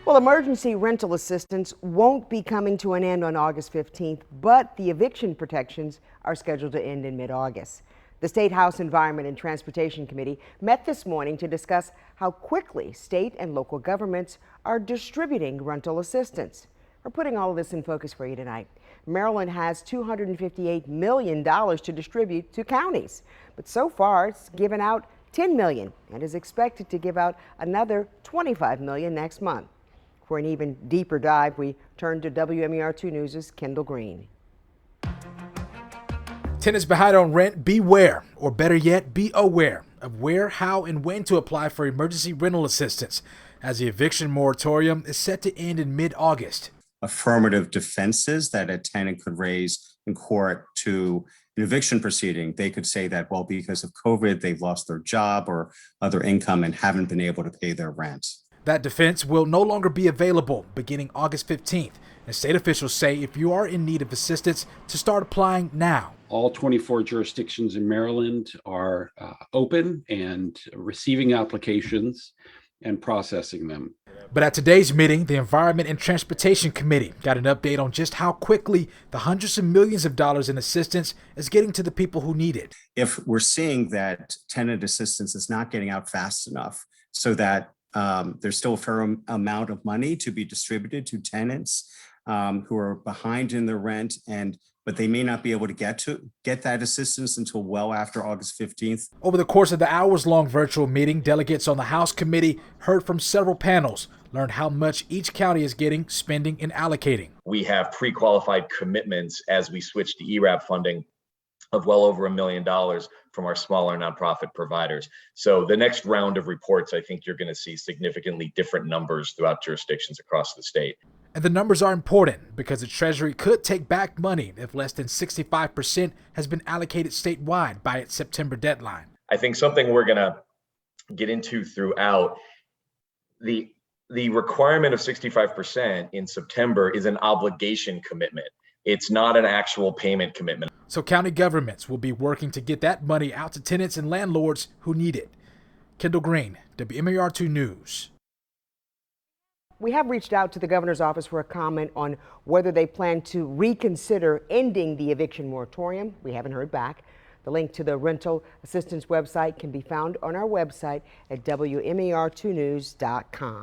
Well, emergency rental assistance won't be coming to an end on August 15th, but the eviction protections are scheduled to end in mid-August. The State House Environment and Transportation Committee met this morning to discuss how quickly state and local governments are distributing rental assistance. We're putting all of this in focus for you tonight. Maryland has $258 million to distribute to counties, but so far it's given out $10 million and is expected to give out another $25 million next month. For an even deeper dive, we turn to WMER2 News' Kendall Green. Tenants behind on rent, beware, or better yet, be aware of where, how, and when to apply for emergency rental assistance, as the eviction moratorium is set to end in mid-August. Affirmative defenses that a tenant could raise in court to an eviction proceeding. They could say that, well, because of COVID, they've lost their job or other income and haven't been able to pay their rent. That defense will no longer be available beginning August 15th. And state officials say if you are in need of assistance, to start applying now. All 24 jurisdictions in Maryland are open and receiving applications and processing them. But at today's meeting, the Environment and Transportation Committee got an update on just how quickly the hundreds of millions of dollars in assistance is getting to the people who need it. If we're seeing that tenant assistance is not getting out fast enough so that there's still a fair amount of money to be distributed to tenants who are behind in their rent, but they may not be able to get that assistance until well after August 15th. Over the course of the hours-long virtual meeting, delegates on the House committee heard from several panels, learned how much each county is getting, spending, and allocating. We have pre-qualified commitments as we switch to ERAP funding of well over $1 million from our smaller nonprofit providers. So the next round of reports, I think you're going to see significantly different numbers throughout jurisdictions across the state. And the numbers are important because the Treasury could take back money if less than 65% has been allocated statewide by its September deadline. I think something we're going to get into throughout the requirement of 65% in September is an obligation commitment. It's not an actual payment commitment. So county governments will be working to get that money out to tenants and landlords who need it. Kendall Green, WMER2 News. We have reached out to the governor's office for a comment on whether they plan to reconsider ending the eviction moratorium. We haven't heard back. The link to the rental assistance website can be found on our website at WMER2news.com.